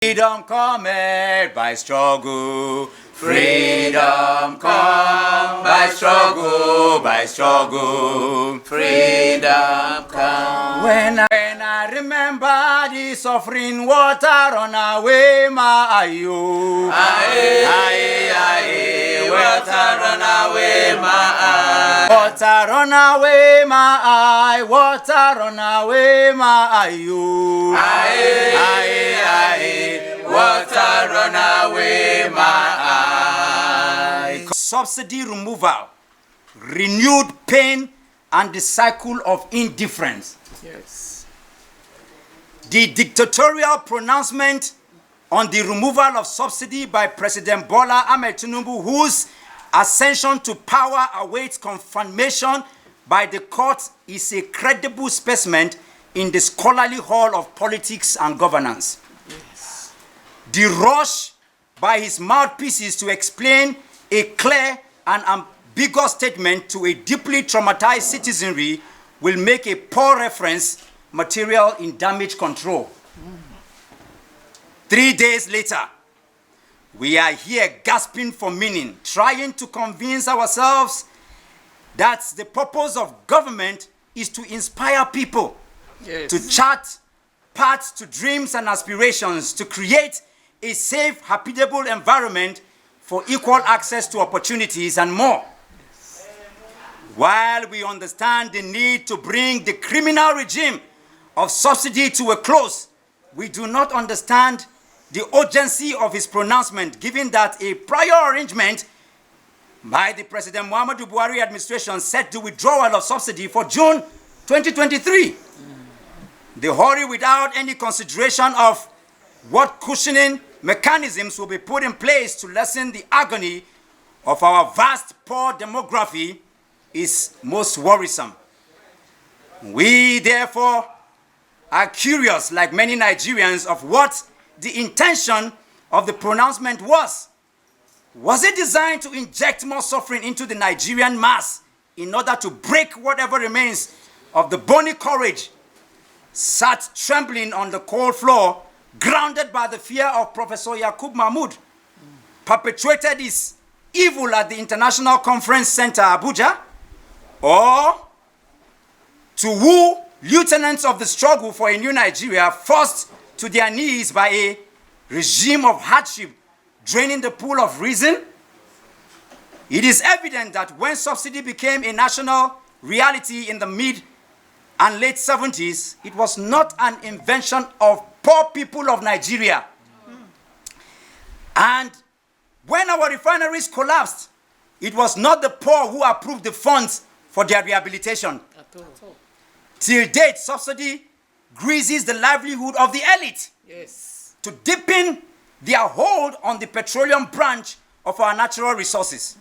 Freedom cometh by struggle. Freedom come by struggle, by struggle. Freedom come. When I remember the suffering water run away, my ayo. Aye, aye, aye. Water run away, my eye. Water run away, my eye. Water run away, my ayo. Aye, aye, aye. Water run away, my eye. Subsidy removal, renewed pain, and the cycle of indifference. Yes. The dictatorial pronouncement on the removal of subsidy by President Bola Ahmed Tinubu, whose ascension to power awaits confirmation by the court, is a credible specimen in the scholarly hall of politics and governance. Yes. The rush by his mouthpieces to explain a clear and ambiguous statement to a deeply traumatized citizenry will make a poor reference material in damage control. 3 days later, we are here gasping for meaning, trying to convince ourselves that the purpose of government is to inspire people, Yes. to chart paths to dreams and aspirations, to create a safe, habitable environment for equal access to opportunities and more. While we understand the need to bring the criminal regime of subsidy to a close, we do not understand the urgency of his pronouncement, given that a prior arrangement by the President Muhammadu Buhari administration set the withdrawal of subsidy for June 2023. The hurry without any consideration of what cushioning mechanisms will be put in place to lessen the agony of our vast poor demography is most worrisome. We therefore are curious, like many Nigerians, of what the intention of the pronouncement was. Was it designed to inject more suffering into the Nigerian mass in order to break whatever remains of the bony courage sat trembling on the cold floor, grounded by the fear of Professor Yakub Mahmood, perpetrated his evil at the International Conference Center, Abuja, or to woo lieutenants of the struggle for a new Nigeria forced to their knees by a regime of hardship draining the pool of reason? It is evident that when subsidy became a national reality in the mid and late 70s, it was not an invention of poor people of Nigeria. And when our refineries collapsed, it was not the poor who approved the funds for their rehabilitation. At all. Till date, subsidy greases the livelihood of the elite Yes. to deepen their hold on the petroleum branch of our natural resources.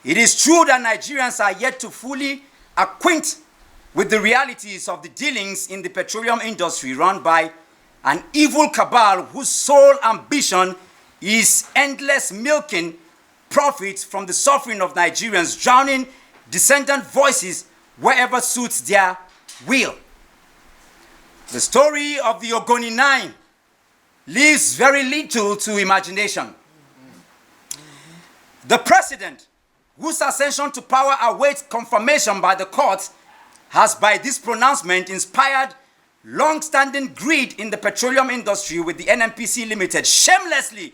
It is true that Nigerians are yet to fully acquaint with the realities of the dealings in the petroleum industry run by an evil cabal whose sole ambition is endless milking profits from the suffering of Nigerians, drowning descendant voices wherever suits their will. The story of the Ogoni Nine leaves very little to imagination. The president, whose ascension to power awaits confirmation by the courts, has by this pronouncement inspired long-standing greed in the petroleum industry, with the NNPC Limited shamelessly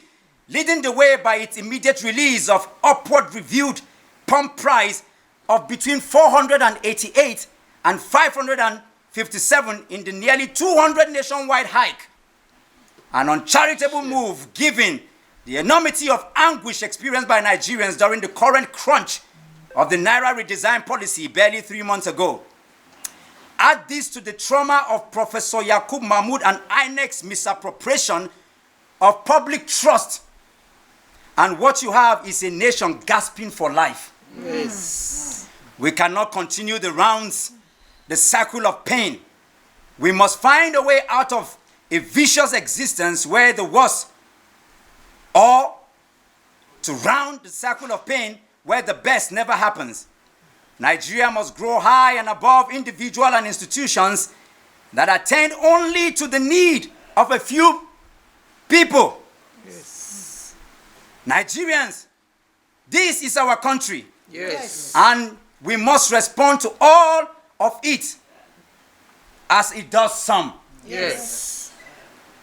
leading the way by its immediate release of upward reviewed pump price of between 488 and 557 in the nearly 200 nationwide hike. An uncharitable move given the enormity of anguish experienced by Nigerians during the current crunch of the Naira redesign policy barely 3 months ago. Add this to the trauma of Professor Yakub Mahmood and INEC's misappropriation of public trust, and what you have is a nation gasping for life. Yes. We cannot continue the rounds, the cycle of pain. We must find a way out of a vicious existence where the worst, or to round the cycle of pain where the best never happens. Nigeria must grow high and above individual and institutions that attend only to the need of a few People, Yes. Nigerians, this is our country, Yes. and we must respond to all of it as it does some. Yes.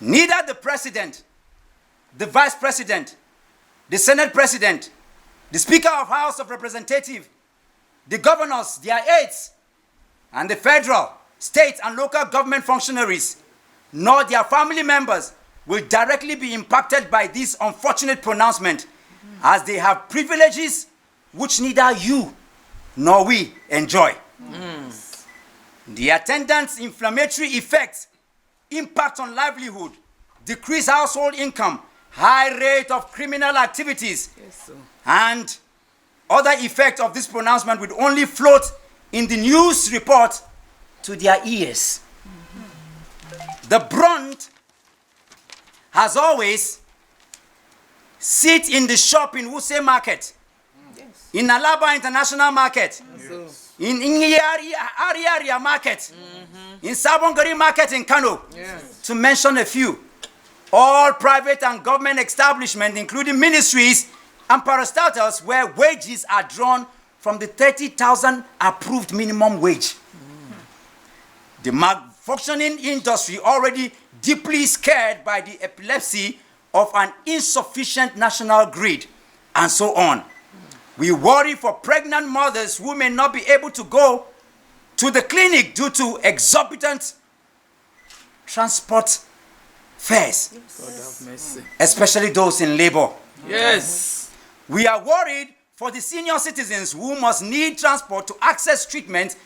Neither the president, the vice president, the senate president, the speaker of House of Representatives, the governors, their aides, and the federal, state, and local government functionaries, nor their family members will directly be impacted by this unfortunate pronouncement, as they have privileges which neither you nor we enjoy. The attendant inflammatory effects, impact on livelihood, decreased household income, high rate of criminal activities, Yes, sir. and other effects of this pronouncement would only float in the news report to their ears. The brunt has always sit in the shop in Wuse Market, in Alaba International Market, in Ariaria Market, in Sabongari Market in Kano, Yes. to mention a few. All private and government establishments, including ministries and parastatals, where wages are drawn from the 30,000 approved minimum wage. The malfunctioning industry, already deeply scared by the epilepsy of an insufficient national grid, and so on. We worry for pregnant mothers who may not be able to go to the clinic due to exorbitant transport fares, God have mercy. especially those in labor. Yes. We are worried for the senior citizens who must need transport to access treatment,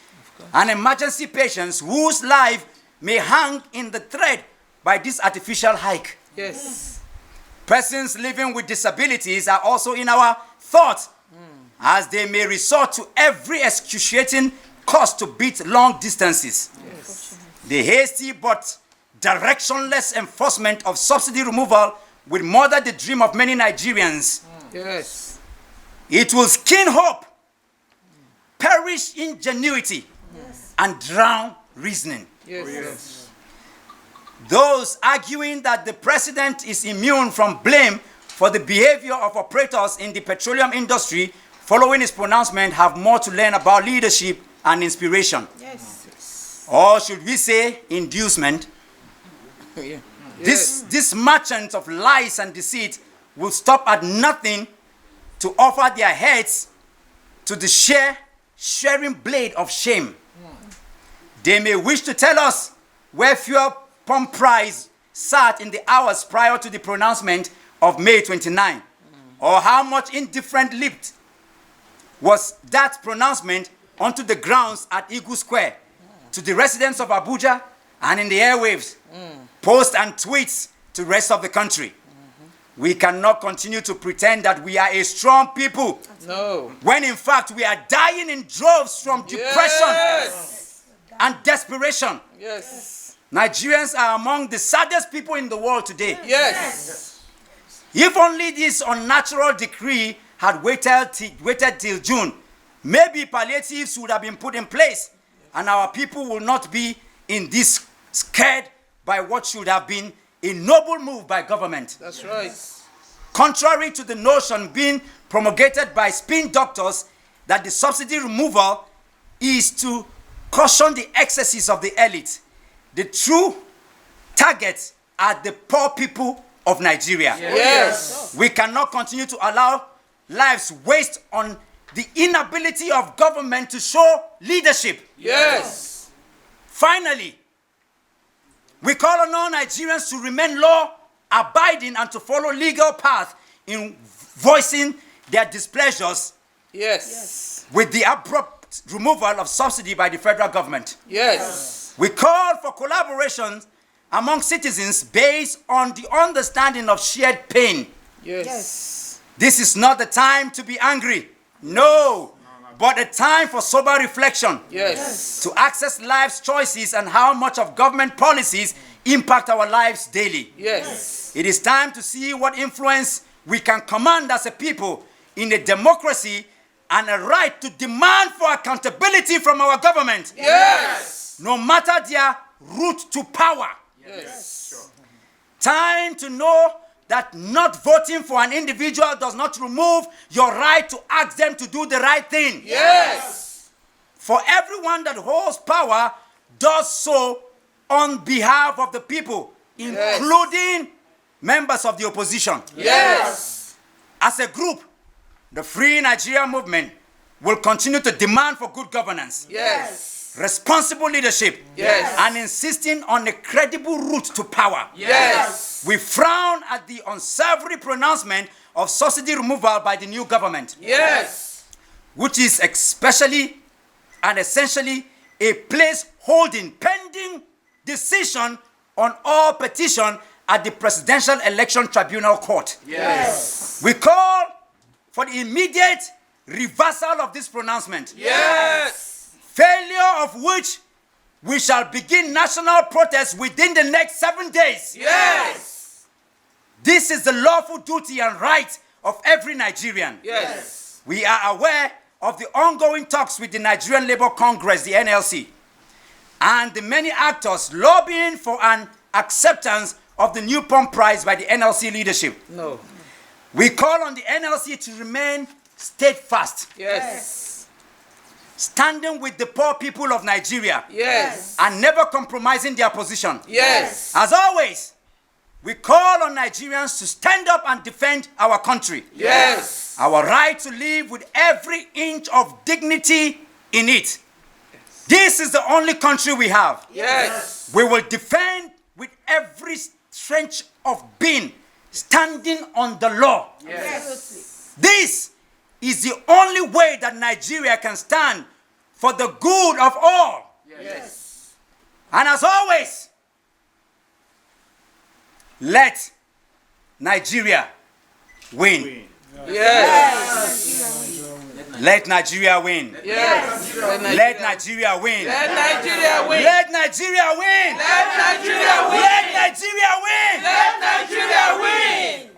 and emergency patients whose life may hang in the thread by this artificial hike. Yes. Persons living with disabilities are also in our thoughts, as they may resort to every excruciating cost to beat long distances. Yes. The hasty but directionless enforcement of subsidy removal will murder the dream of many Nigerians. Yes. It will skin hope, perish ingenuity, and drown reasoning. Yes. Yes. Those arguing that the president is immune from blame for the behavior of operators in the petroleum industry following his pronouncement have more to learn about leadership and inspiration. Yes. Or should we say inducement? Yeah. This merchant of lies and deceit will stop at nothing to offer their heads to the sharing blade of shame. They may wish to tell us where fuel pump price sat in the hours prior to the pronouncement of May 29, or how much indifferent lipped was that pronouncement onto the grounds at Eagle Square, to the residents of Abuja and in the airwaves, posts and tweets to the rest of the country. We cannot continue to pretend that we are a strong people, No. when in fact we are dying in droves from depression Yes. and desperation. Yes. Nigerians are among the saddest people in the world today. Yes. If only this unnatural decree had waited till June, maybe palliatives would have been put in place, and our people will not be in this scared by what should have been a noble move by government. That's right. Contrary to the notion being promulgated by spin doctors that the subsidy removal is to caution the excesses of the elite, the true targets are the poor people of Nigeria. Yes. We cannot continue to allow lives waste on the inability of government to show leadership. Yes. Finally, we call on all Nigerians to remain law-abiding and to follow legal path in voicing their displeasures Yes. with the abrupt removal of subsidy by the federal government. Yes. We call for collaboration among citizens based on the understanding of shared pain. Yes. This is not the time to be angry, no, but a time for sober reflection, Yes. to access life's choices and how much of government policies impact our lives daily. Yes. It is time to see what influence we can command as a people in a democracy, and a right to demand for accountability from our government, Yes. no matter their route to power. Yes. time to know that not voting for an individual does not remove your right to ask them to do the right thing. Yes. For everyone that holds power does so on behalf of the people, including members of the opposition. Yes. As a group, the Free Nigeria movement will continue to demand for good governance, Yes. responsible leadership, Yes. and insisting on a credible route to power. Yes. We frown at the unsavory pronouncement of subsidy removal by the new government, Yes. which is especially and essentially a place holding pending decision on all petition at the Presidential Election Tribunal Court. Yes. We call for the immediate reversal of this pronouncement, Yes. failure of which we shall begin national protests within the next 7 days. Yes. This is the lawful duty and right of every Nigerian. Yes. We are aware of the ongoing talks with the Nigerian Labour Congress, the NLC, and the many actors lobbying for an acceptance of the new pump price by the NLC leadership. No. We call on the NLC to remain steadfast, Yes. standing with the poor people of Nigeria, Yes. and never compromising their position. Yes. As always, we call on Nigerians to stand up and defend our country, Yes. our right to live with every inch of dignity in it. This is the only country we have. Yes. We will defend with every strength of being, standing on the law. Yes. This is the only way that Nigeria can stand for the good of all. Yes. And as always, let Nigeria win. Yes. Let Nigeria win. Yes. Let Nigeria win. Let Nigeria win. Let Nigeria win. Let Nigeria win. Let Nigeria win. Let Nigeria win.